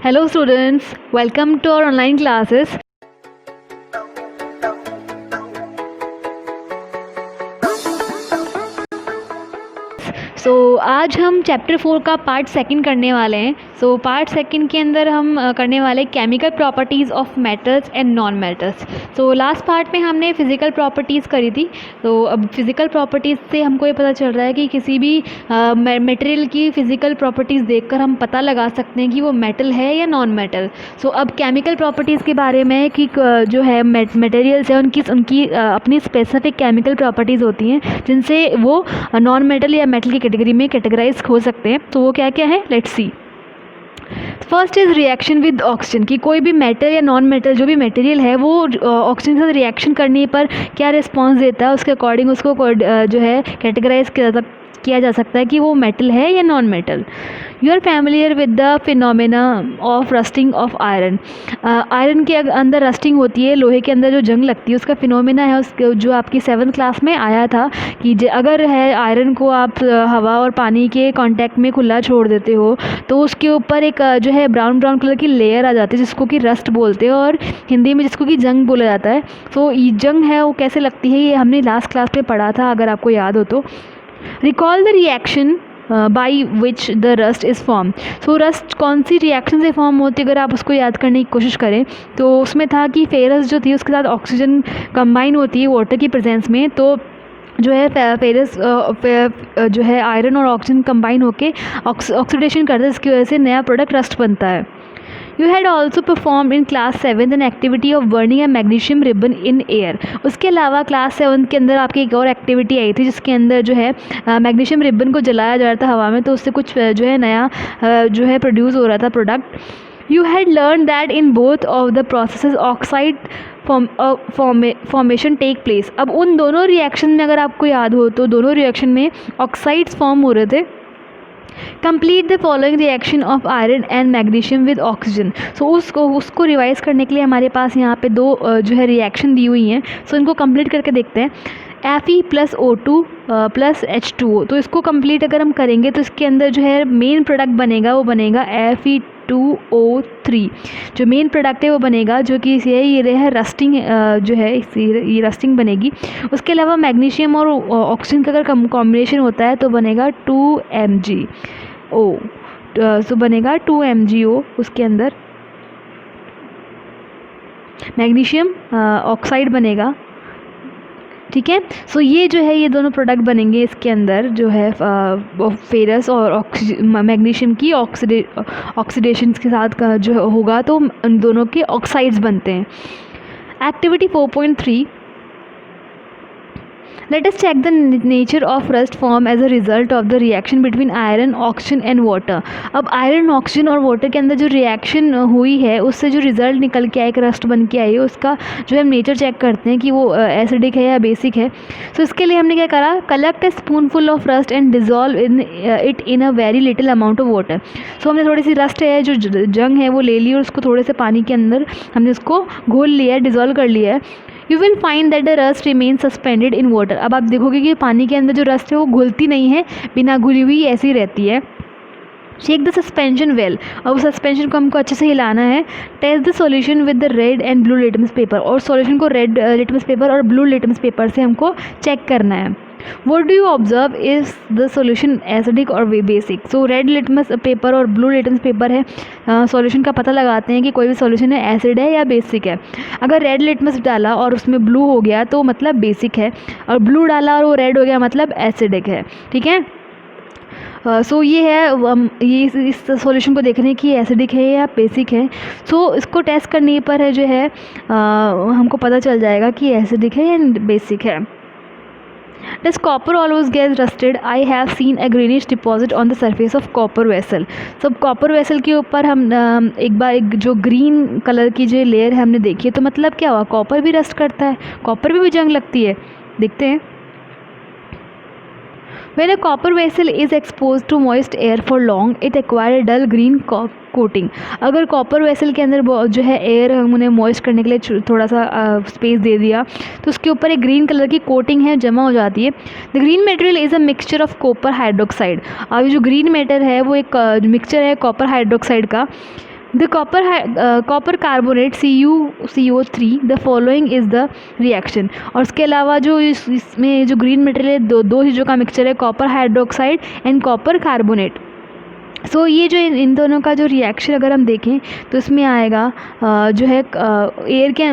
Hello students, welcome to our online classes. आज हम chapter 4 का पार्ट सेकंड करने वाले हैं। पार्ट सेकंड के अंदर हम करने वाले chemical properties of metals and non metals. Last part में हमने फिज़िकल प्रॉपर्टीज़ करी थी। अब फिज़िकल प्रॉपर्टीज़ से हमको ये पता चल रहा है कि किसी भी मटेरियल की फ़िज़िकल प्रॉपर्टीज़ देखकर हम पता लगा सकते हैं कि वो मेटल है या नॉन मेटल। अब केमिकल प्रॉपर्टीज़ के बारे में कि जो है मटेरियल्स है उनकी अपनी स्पेसिफिक केमिकल प्रॉपर्टीज़ होती हैं जिनसे वो नॉन मेटल या मेटल की कैटेगरी में कैटेगराइज हो सकते हैं। वो क्या क्या है, let's see. First is reaction with oxygen, कि कोई भी मेटल या नॉन मेटल जो भी मटेरियल है वो ऑक्सीजन के साथ रिएक्शन करने पर क्या रिस्पॉन्स देता है, उसके अकॉर्डिंग उसको जो है कैटेगराइज किया जा सकता है कि वो मेटल है या non metal. You are familiar with the phenomena of rusting of iron. Iron के अंदर रस्टिंग होती है, लोहे के अंदर जो जंग लगती है उसका फिनोमेना है, उसके जो आपकी 7th क्लास में आया था कि अगर है आयरन को आप हवा और पानी के कांटेक्ट में खुला छोड़ देते हो तो उसके ऊपर एक जो है ब्राउन कलर की लेयर आ जाती है जिसको कि रस्ट बोलते हैं और हिंदी में जिसको कि जंग बोला जाता है। ये जंग है वो कैसे लगती है ये हमने लास्ट क्लास में पढ़ा था, अगर आपको याद हो तो। Recall the reaction by which the rust is form. Rust कौन सी रिएक्शन से फॉर्म होती है, अगर आप उसको याद करने की कोशिश करें तो उसमें था कि फेरस जो थी उसके साथ ऑक्सीजन कंबाइन होती है वाटर की प्रेजेंस में, तो जो है फेरस जो है आयरन और ऑक्सीजन कंबाइन होके ऑक्सीडेशन करता है, इसकी वजह से नया प्रोडक्ट रस्ट बनता है। You had also perform in class 7 an activity of burning A magnesium ribbon in air. उसके अलावा क्लास 7 के अंदर आपकी एक और एक्टिविटी आई थी जिसके अंदर जो है मैग्नीशियम रिबन को जलाया जा रहा था हवा में, तो उससे कुछ जो है नया जो है प्रोड्यूस हो रहा था product. You had learn that in both of the process oxide formation take place. अब उन दोनों रिएक्शन में अगर आपको याद हो तो दोनों रिएक्शन में ऑक्साइड्स फॉर्म हो रहे थे। Complete the following reaction of iron and magnesium with oxygen. उसको रिवाइज करने के लिए हमारे पास यहाँ पे दो जो है रिएक्शन दी हुई हैं। इनको कंप्लीट करके देखते हैं। Fe plus O2 plus H2O, तो इसको कंप्लीट अगर हम करेंगे तो इसके अंदर जो है मेन प्रोडक्ट बनेगा वो बनेगा Fe2O3। जो मेन प्रोडक्ट है वो बनेगा जो कि ये है रस्टिंग जो है ये रस्टिंग बनेगी। उसके अलावा मैग्नीशियम और ऑक्सीजन का अगर कॉम्बिनेशन होता है तो बनेगा 2MgO। बनेगा 2MgO, उसके अंदर मैग्नीशियम ऑक्साइड बनेगा, ठीक है। ये जो है ये दोनों प्रोडक्ट बनेंगे इसके अंदर जो है फेरस और मैग्नीशियम की ऑक्सीडेशन के साथ का जो होगा तो उन दोनों के ऑक्साइड्स बनते हैं। Activity 4.3, let us check the nature of rust form as a result of the reaction between iron, oxygen and water। अब आयरन, ऑक्सीजन और वाटर के अंदर जो रिएक्शन हुई है उससे जो रिजल्ट निकल के आया, एक रस्ट बन के आई है, उसका जो हम नेचर चेक करते हैं कि वो एसिडिक है या बेसिक है। इसके लिए हमने क्या करा, collect A spoonful of rust and dissolve it in a very little amount of water. हमने थोड़ी सी रस्ट है जो जंग है वो ले ली और उसको थोड़े से पानी के अंदर हमने उसको घोल लिया है, डिजॉल्व कर लिया है। You will find that the rust remain suspended in water. अब आप देखोगे कि पानी के अंदर जो रस्ट है वो घुलती नहीं है, बिना घुली हुई ऐसी ही रहती है। शेक द सस्पेंशन वेल, और उस सस्पेंशन को हमको अच्छे से हिलाना है। Test the solution with the red and blue litmus paper, और सॉल्यूशन को रेड लिटमस पेपर और ब्लू लिटमस पेपर से हमको चेक करना है। What do you observe is the solution acidic or basic? Red litmus paper और blue litmus paper है, solution का पता लगाते हैं कि कोई भी सॉल्यूशन है एसिड है या बेसिक है। अगर रेड लिटमस डाला और उसमें ब्लू हो गया तो मतलब बेसिक है, और ब्लू डाला और वो रेड हो गया मतलब एसिडिक है, ठीक है। ये है ये इस सॉल्यूशन को देखने की एसिडिक है या बेसिक है। इसको टेस्ट करने पर है जो है हमको पता चल जाएगा कि एसिडिक है या बेसिक है। Does copper always get rusted? I have seen a greenish deposit on the surface of copper vessel। Copper vessel के ऊपर हम एक बार एक जो ग्रीन कलर की जो लेयर है हमने देखी है, तो मतलब क्या हुआ, कॉपर भी रस्ट करता है, कॉपर भी जंग लगती है। देखते हैं। When a copper vessel is exposed to moist air for long, it acquires a dull green coating. अगर कॉपर वेसल के अंदर जो है एयर हम उन्हें मॉइस्ट करने के लिए थोड़ा सा स्पेस दे दिया तो उसके ऊपर एक ग्रीन कलर की कोटिंग है जमा हो जाती है। The green material is a mixture of copper hydroxide. अब जो ग्रीन मैटर है वो एक मिक्सचर है कॉपर हाइड्रोक्साइड का। The copper carbonate CuCO3 the following is the reaction. और उसके अलावा जो इसमें जो ग्रीन मटेरियल है, दो चीज़ों का मिक्सचर है, copper hydroxide and copper carbonate. So ये जो इन दोनों का जो रिएक्शन अगर हम देखें तो इसमें आएगा जो है एयर के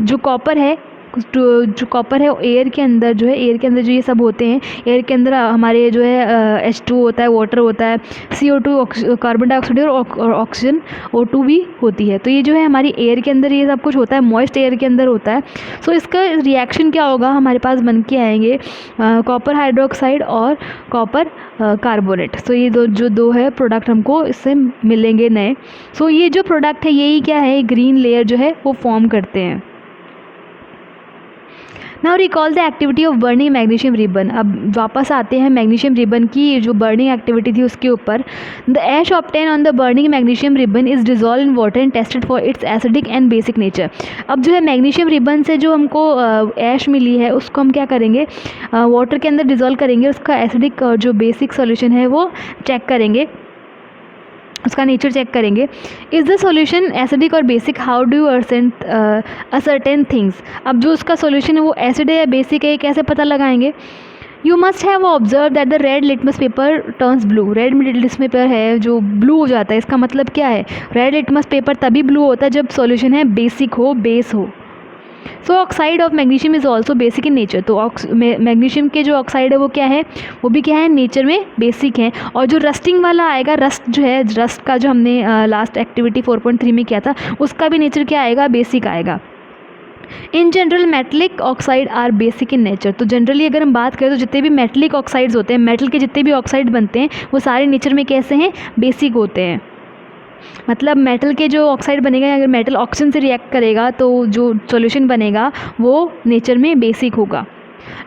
जो कॉपर है, जो कॉपर है एयर के अंदर जो है, एयर के अंदर जो ये सब होते हैं, एयर के अंदर हमारे जो है H2 होता है, वाटर होता है, CO2 कार्बन डाइऑक्साइड और ऑक्सीजन O2 भी होती है। तो ये जो है हमारी एयर के अंदर ये सब कुछ होता है, मॉइस्ट एयर के अंदर होता है। सो इसका रिएक्शन क्या होगा, हमारे पास बन के आएंगे कॉपर हाइड्रोक्साइड और कॉपर कार्बोनेट। सो ये दो है प्रोडक्ट हमको इससे मिलेंगे नए। सो ये जो प्रोडक्ट है यही क्या है, ग्रीन लेयर जो है वो फॉर्म करते हैं। Now recall the activity of burning magnesium ribbon. अब वापस आते हैं मैग्नीशियम रिबन की जो बर्निंग एक्टिविटी थी उसके ऊपर। The ash obtain on the burning magnesium ribbon is dissolve in water and tested for its acidic and basic nature. अब जो है मैग्नीशियम रिबन से जो हमको ऐश मिली है उसको हम क्या करेंगे, वाटर के अंदर डिजॉल्व करेंगे, उसका एसिडिक और जो बेसिक सोल्यूशन है वो चेक करेंगे, उसका नेचर चेक करेंगे। इज़ द सॉल्यूशन एसिडिक और basic, how do you ascertain things. अब जो उसका सॉल्यूशन है वो एसिड है या बेसिक है, कैसे पता लगाएंगे। You must have observe that the red litmus paper turns blue. Red litmus paper है जो ब्लू हो जाता है, इसका मतलब क्या है, रेड लिटमस पेपर तभी ब्लू होता है जब सॉल्यूशन है बेसिक हो, बेस हो। So oxide of magnesium is also basic in nature. तो मैग्नीशियम के जो ऑक्साइड है वो क्या है, वो भी क्या है, नेचर में बेसिक है। और जो रस्टिंग वाला आएगा, रस्ट जो है, रस्ट का जो हमने लास्ट एक्टिविटी 4.3 में किया था, उसका भी नेचर क्या आएगा, बेसिक आएगा। In general metallic oxide are basic in nature. तो जनरली अगर हम बात करें तो जितने भी मेटलिक ऑक्साइड्स होते हैं, मेटल के जितने भी ऑक्साइड बनते हैं वो सारे नेचर में कैसे हैं, बेसिक होते हैं। मतलब मेटल के जो ऑक्साइड बनेगा, अगर मेटल ऑक्सीजन से रिएक्ट करेगा तो जो सॉल्यूशन बनेगा वो नेचर में बेसिक होगा।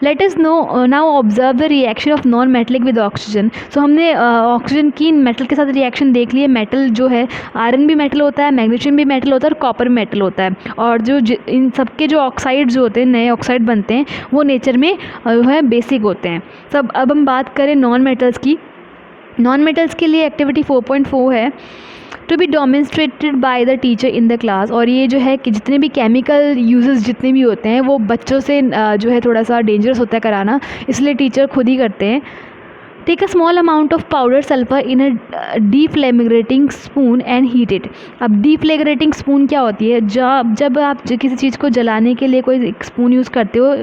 Let us know now observe the reaction of non metallic with oxygen. So हमने ऑक्सीजन की मेटल के साथ रिएक्शन देख लिए। मेटल जो है, आयरन भी मेटल होता है, मैग्नीशियम भी मेटल होता है और कॉपर भी मेटल होता है। और जो इन सबके जो ऑक्साइड जो होते हैं, नए ऑक्साइड बनते हैं, वो नेचर में जो है बेसिक होते हैं सब। अब हम बात करें नॉन मेटल्स की। नॉन मेटल्स के लिए एक्टिविटी 4.4 है, to be demonstrated by the teacher in the class. और ये जो है कि जितने भी केमिकल यूजेस जितने भी होते हैं वो बच्चों से जो है थोड़ा सा डेंजरस होता है कराना, इसलिए टीचर खुद ही करते हैं। Take a small amount of powder sulphur in a deflagrating spoon and heat it. अब डीफ्लेग्रेटिंग स्पून क्या होती है, जब आप किसी चीज़ को जलाने के लिए कोई स्पून यूज़ करते हो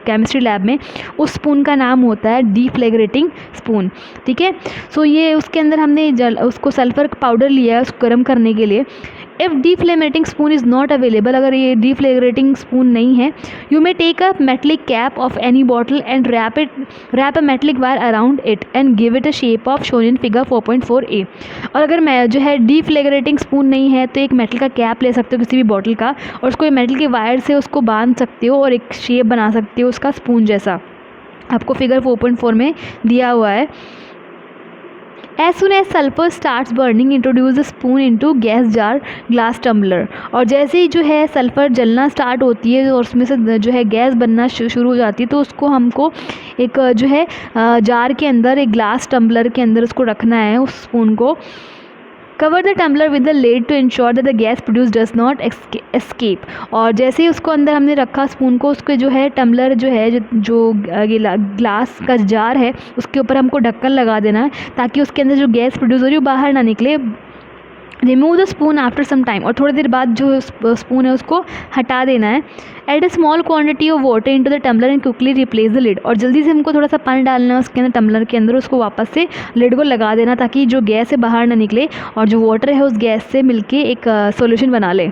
केमिस्ट्री लैब में, उस स्पून का नाम होता है डीफ्लेग्रेटिंग स्पून। ठीक है, सो ये उसके अंदर हमने उसको सल्फर पाउडर लिया है उसको गर्म करने के लिए। If deflagrating spoon is not available, अगर ये डीफ्लेग्रेटिंग स्पून नहीं है, you may take a metallic cap of any bottle and wrap a metallic wire around it and give it a shape of shown in figure 4.4a। और अगर मैं जो है डीफ्लेग्रेटिंग spoon नहीं है तो एक मेटल का कैप ले सकते हो किसी भी बॉटल का, और उसको मेटल के वायर से उसको बांध सकते हो और एक शेप बना सकते हो उसका स्पून जैसा, आपको फिगर 4.4 में दिया हुआ है। As soon as sulfur starts burning, introduce the spoon into gas jar, glass tumbler। और जैसे ही जो है सल्फ़र जलना स्टार्ट होती है और उसमें से जो है गैस बनना शुरू हो जाती है, तो उसको हमको एक जो है जार के अंदर, एक ग्लास टम्बलर के अंदर उसको रखना है, उस स्पून को। Cover the tumbler with the lid to insure that the gas produce does not escape. और जैसे ही उसको अंदर हमने रखा स्पून को, उसके जो है टम्बलर जो है जो ग्लास का जार है उसके ऊपर हमको ढक्कन लगा देना है ताकि उसके अंदर जो गैस प्रोड्यूस हो रही है वो बाहर ना निकले। Remove the spoon after some time. और थोड़ी देर बाद जो स्पून है उसको हटा देना है। Add a small quantity of water into the tumbler and quickly replace the lid. और जल्दी से हमको थोड़ा सा पानी डालना है उसके अंदर, टम्बलर के अंदर, उसको वापस से लिड को लगा देना ताकि जो गैस है बाहर ना निकले और जो वाटर है उस गैस से मिलके एक सॉल्यूशन बना ले।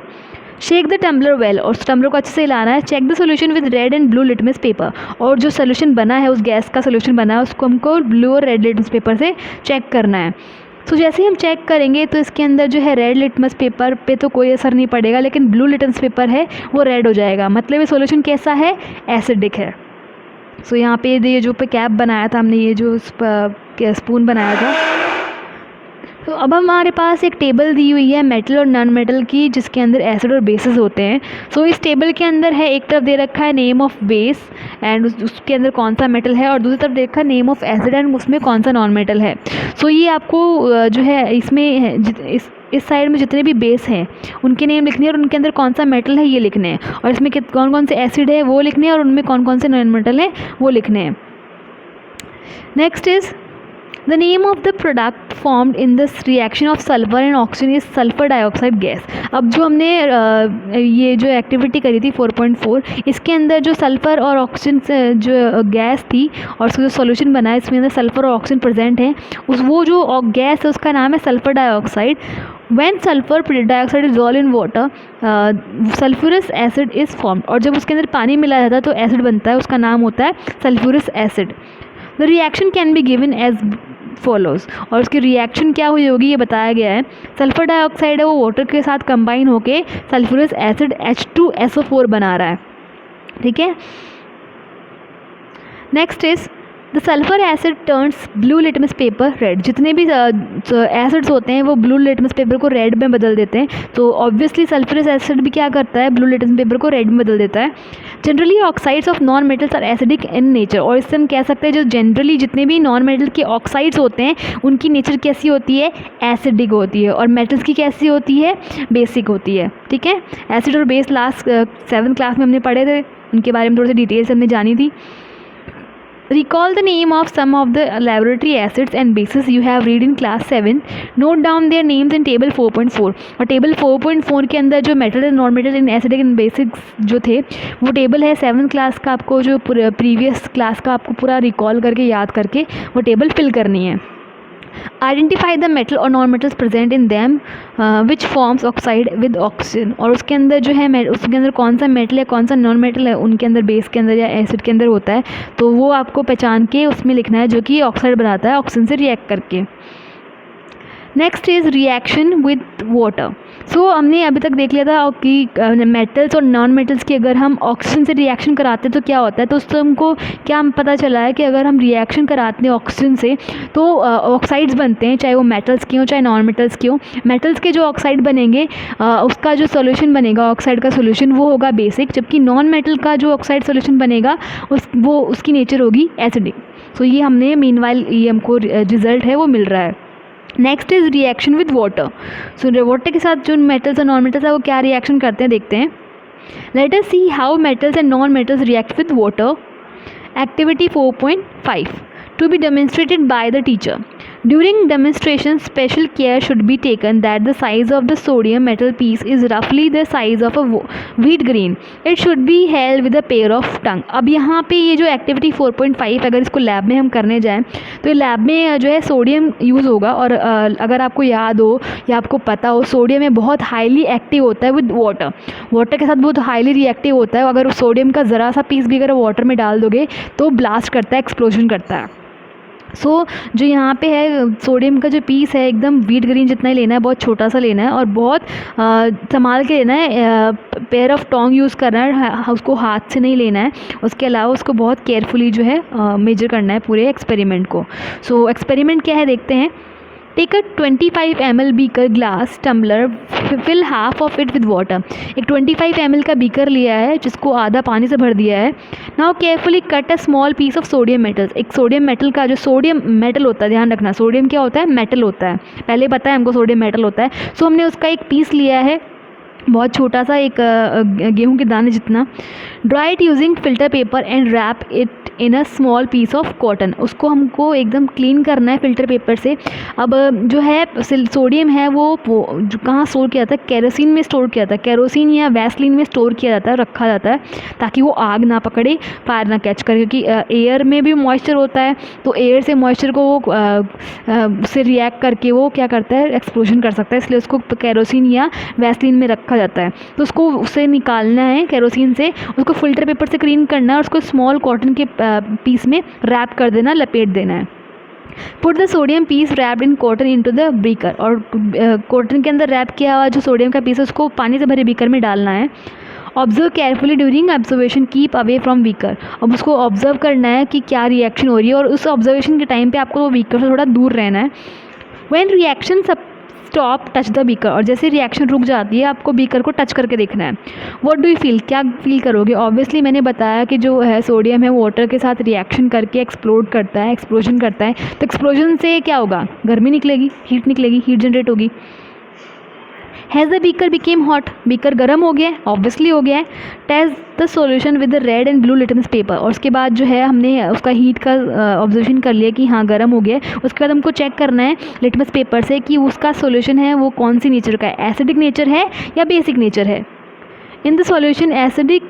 Shake the tumbler well. और उस टम्बलर को अच्छे से हिलाना है। Check the solution with red and blue litmus paper. और जो सोल्यूशन बना है, उस गैस का सोल्यूशन बना है, उसको हमको ब्लू और रेड लिटमस पेपर से चेक करना है। तो जैसे ही हम चेक करेंगे तो इसके अंदर जो है रेड लिटमस पेपर पे तो कोई असर नहीं पड़ेगा, लेकिन ब्लू लिटमस पेपर है वो रेड हो जाएगा, मतलब ये सॉल्यूशन कैसा है, एसिडिक है। सो यहाँ पे ये जो पे कैप बनाया था हमने, ये जो स्पून बनाया था, तो अब हमारे पास एक टेबल दी हुई है मेटल और नॉन मेटल की, जिसके अंदर एसिड और बेसिस होते हैं। सो इस टेबल के अंदर है, एक तरफ दे रखा है नेम ऑफ बेस एंड उसके अंदर कौन सा मेटल है, और दूसरी तरफ दे रखा है नेम ऑफ एसिड एंड उसमें कौन सा नॉन मेटल है। सो ये आपको जो है इसमें इस साइड में जितने भी बेस हैं उनके नेम लिखने हैं और उनके अंदर कौन सा मेटल है ये लिखने हैं, और इसमें कौन कौन से एसिड है वो लिखने हैं और उनमें कौन कौन से नॉन मेटल है वो लिखने हैं। Next is the name of the product formed in this reaction of sulphur and oxygen is sulphur dioxide gas. अब जो हमने ये जो एक्टिविटी करी थी 4.4, इसके अंदर जो सल्फर और ऑक्सीजन जो गैस थी और उसका जो सॉल्यूशन बना है इसमें अंदर सल्फर और ऑक्सीजन प्रेजेंट है, वो जो गैस है उसका नाम है sulphur dioxide. When sulfur dioxide is dissolved in water, sulfurous acid is formed। और जब उसके अंदर पानी मिलाया जाता है तो एसिड बनता है, उसका नाम होता है sulphurous acid. The reaction can be given as follows, और उसकी रिएक्शन क्या हुई होगी ये बताया गया है। सल्फर डाइऑक्साइड है वो वाटर के साथ कंबाइन होके सल्फ्यूरस एसिड H2SO4 बना रहा है, ठीक है। Next is the sulphur asset turns blue litmus paper red. जितने भी एसिड्स होते हैं वो ब्लू लिटमस पेपर को रेड में बदल देते हैं, तो ऑब्वियसली सल्फरस एसिड भी क्या करता है, ब्लू लिटमस पेपर को रेड में बदल देता है। Generally oxides of non metals are acidic in nature, और इससे हम कह सकते हैं जो जनरली जितने भी नॉन मेटल के ऑक्साइड्स होते हैं उनकी नेचर कैसी होती है, एसिडिक होती है, और मेटल्स की कैसी होती है, बेसिक होती है, ठीक है। एसिड और बेस लास्ट 7th क्लास में हमने पढ़े थे, उनके बारे में थोड़ी सी डिटेल्स हमने जानी थी। Recall the name of some of the laboratory acids and bases you have read in class 7. Note down their names in table 4.4। और टेबल 4.4 के अंदर जो metal and non metal in acidic and basics जो थे वो table है 7th class का, आपको जो प्रीवियस क्लास का आपको पूरा रिकॉल करके याद करके वो टेबल फिल करनी है। आइडेंटिफाई द मेटल और non metals present in them which forms oxide with oxygen. और उसके अंदर जो है उसके अंदर कौन सा मेटल है कौन सा नॉन मेटल है उनके अंदर बेस के अंदर या एसिड के अंदर होता है, तो वो आपको पहचान के उसमें लिखना है जो कि ऑक्साइड बनाता है ऑक्सीजन से रिएक्ट करके। Next is reaction with water. So हमने अभी तक देख लिया था कि मेटल्स और नॉन मेटल्स की अगर हम ऑक्सीजन से रिएक्शन कराते हैं तो क्या होता है, तो उससे हमको क्या पता चला है कि अगर हम रिएक्शन कराते हैं ऑक्सीजन से तो ऑक्साइड्स बनते हैं, चाहे वो मेटल्स की हो चाहे नॉन मेटल्स की हो। मेटल्स के जो ऑक्साइड बनेंगे उसका जो सोल्यूशन बनेगा ऑक्साइड का सोल्यूशन वो होगा बेसिक, जबकि नॉन मेटल का जो ऑक्साइड सोल्यूशन बनेगा उसकी नेचर होगी एसिडिक। सो ये हमने मीनवाइल ये हमको रिजल्ट है वो मिल रहा है। Next is reaction with water. So water के साथ जो मेटल्स और नॉन मेटल्स है वो क्या रिएक्शन करते हैं देखते हैं। Let us see how metals and non metals react with water. Activity 4.5 to be demonstrated by the teacher. During demonstration, special care should be taken that the size of the sodium metal piece is roughly the size of a wheat grain. It should be held with a pair of tongue. अब यहाँ पे ये जो activity 4.5 अगर इसको lab में हम करने जाएँ तो लैब में जो है सोडियम यूज़ होगा, और अगर आपको याद हो या आपको पता हो सोडियम में बहुत हाईली एक्टिव होता है विद वाटर। वाटर के साथ बहुत हाईली रिएक्टिव होता है, अगर सोडियम का ज़रा सा पीस भी अगर वाटर में डाल दोगे तो ब्लास्ट करता है, एक्सप्लोजन करता है। सो जो यहाँ पे है सोडियम का जो पीस है एकदम व्हीट ग्रीन जितना ही लेना है, बहुत छोटा सा लेना है और बहुत संभाल के लेना है। पेयर ऑफ टोंग यूज़ करना है, उसको हाथ से नहीं लेना है। उसके अलावा उसको बहुत केयरफुली जो है मेजर करना है पूरे एक्सपेरिमेंट को। सो एक्सपेरिमेंट क्या है देखते हैं। Take a 25 ml beaker glass tumbler, fill half of it with water. एक 25 ml का बीकर लिया है जिसको आधा पानी से भर दिया है। Now carefully cut a small piece of sodium metals. एक सोडियम मेटल का जो सोडियम मेटल होता है, ध्यान रखना सोडियम क्या होता है, मेटल होता है, पहले पता है हमको सोडियम मेटल होता है। सो हमने उसका एक पीस लिया है बहुत छोटा सा, एक गेहूं के दाने जितना। Dry it using filter paper and wrap it in a small piece of cotton. उसको हमको एकदम क्लीन करना है फिल्टर पेपर से। अब जो है सोडियम है वो जो कहाँ स्टोर किया जाता है, केरोसिन में स्टोर किया जाता है, केरोसिन या वैसलीन में स्टोर किया जाता है, रखा जाता है ताकि वो आग ना पकड़े, फायर ना कैच करे, क्योंकि एयर में भी मॉइस्चर होता है तो एयर से मॉइस्चर को वो से रिएक्ट करके वो क्या करता है, एक्सप्लोजन कर सकता है, इसलिए उसको केरोसिन या वैसलीन में रखा जाता है। तो उसको उससे निकालना है केरोसिन से, उसको फिल्टर पेपर से क्लीन करना है और उसको स्मॉल कॉटन के पीस में रैप कर देना, लपेट देना है। Put the sodium piece wrapped in cotton into the beaker. और कॉटन के अंदर रैप किया हुआ जो सोडियम का पीस है उसको पानी से भरे बीकर में डालना है। Observe carefully during observation, keep away from beaker. अब उसको ऑब्जर्व करना है कि क्या रिएक्शन हो रही है और उस ऑब्जर्वेशन के टाइम पे आपको वो बीकर से थोड़ा दूर रहना है। When reaction stop touch the beaker. और जैसे रिएक्शन रुक जाती है आपको बीकर को टच करके देखना है। व्हाट डू यू फील, क्या फील करोगे। ऑब्वियसली मैंने बताया कि जो है सोडियम है वाटर के साथ रिएक्शन करके एक्सप्लोड करता है, एक्सप्लोजन करता है। तो एक्सप्लोजन से क्या होगा, गर्मी निकलेगी, हीट निकलेगी, हीट जनरेट होगी। Has the beaker become hot, beaker गर्म हो गया है, ऑब्वियसली हो गया है। Test the solution with the red and blue litmus paper, और उसके बाद जो है हमने उसका हीट का ऑब्जर्वेशन कर लिया कि हाँ गर्म हो गया है। उसके बाद हमको चेक करना है लिटमस पेपर से कि उसका सॉल्यूशन है वो कौन सी नेचर का है, एसिडिक नेचर है या बेसिक नेचर है। इन द सॉल्यूशन एसिडिक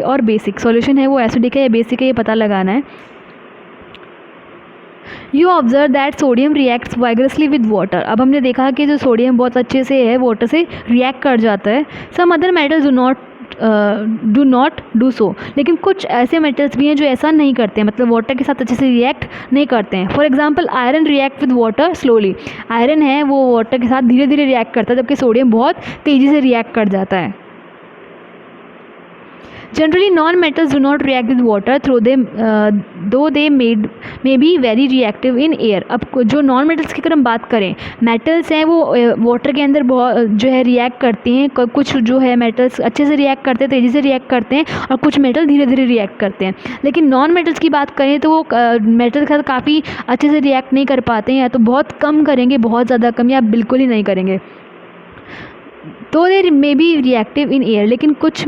और बेसिक, सॉल्यूशन है वो एसिडिक है या बेसिक है ये पता लगाना है। You observe that sodium reacts vigorously with water, अब हमने देखा कि जो सोडियम बहुत अच्छे से है वाटर से रिएक्ट कर जाता है। Some other metals do not do so, लेकिन कुछ ऐसे मेटल्स भी हैं जो ऐसा नहीं करते हैं, मतलब वाटर के साथ अच्छे से रिएक्ट नहीं करते हैं। For example iron react with water slowly, iron है वो वाटर के साथ धीरे धीरे रिएक्ट करता है, जबकि सोडियम बहुत तेज़ी से रिएक्ट कर जाता है। Generally, non-metals do not react with water, though they may be very reactive in air. अब जो नॉन मेटल्स की अगर हम बात करें, मेटल्स हैं वो वाटर के अंदर बहुत जो है रिएक्ट करते हैं, कुछ जो है मेटल्स अच्छे से रिएक्ट करते हैं, तेज़ी से रिएक्ट करते हैं, और कुछ मेटल धीरे धीरे रिएक्ट करते हैं। लेकिन नॉन मेटल्स की बात करें तो वो मेटल के साथ काफ़ी अच्छे से रिएक्ट नहीं कर पाते हैं, या तो बहुत कम करेंगे, बहुत ज़्यादा कम, या बिल्कुल ही नहीं करेंगे। तो they may be reactive in air, लेकिन कुछ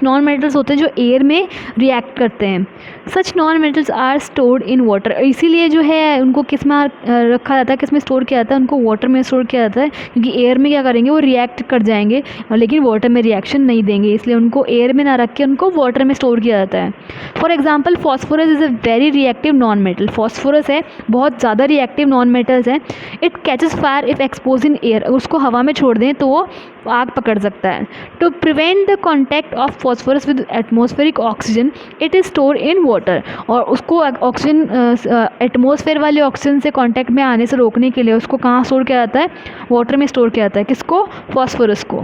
नॉन मेटल्स होते हैं जो एयर में रिएक्ट करते हैं। Such non metals are stored in water, इसीलिए जो है उनको किस में रखा जाता है, किस में स्टोर किया जाता है, उनको वाटर में स्टोर किया जाता है, क्योंकि एयर में क्या करेंगे वो रिएक्ट कर जाएंगे, लेकिन वाटर में रिएक्शन नहीं देंगे, इसलिए उनको एयर में ना रख के उनको वाटर में स्टोर किया जाता है। For example phosphorus is a very reactive non metal, phosphorus है बहुत ज़्यादा रिएक्टिव नॉन मेटल्स है। It catches fire if expose in air, उसको हवा में छोड़ दें तो वो आग पकड़ सकता है। To prevent the contact of phosphorus with atmospheric oxygen it is store in water, और उसको ऑक्सीजन एटमॉस्फेयर वाले ऑक्सीजन से कॉन्टैक्ट में आने से रोकने के लिए उसको कहाँ स्टोर किया जाता है, वाटर में स्टोर किया जाता है। किसको? फॉस्फोरस को।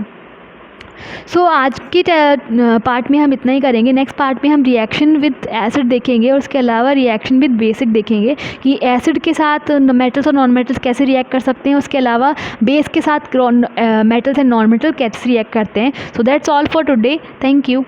सो आज के पार्ट में हम इतना ही करेंगे। नेक्स्ट पार्ट में हम रिएक्शन विद एसिड देखेंगे, और उसके अलावा रिएक्शन विद बेसिक देखेंगे कि एसिड के साथ मेटल्स और नॉन मेटल्स कैसे रिएक्ट कर सकते हैं, उसके अलावा बेस के साथ मेटल्स एंड नॉन मेटल कैसे रिएक्ट करते हैं। So that's all for today, thank you.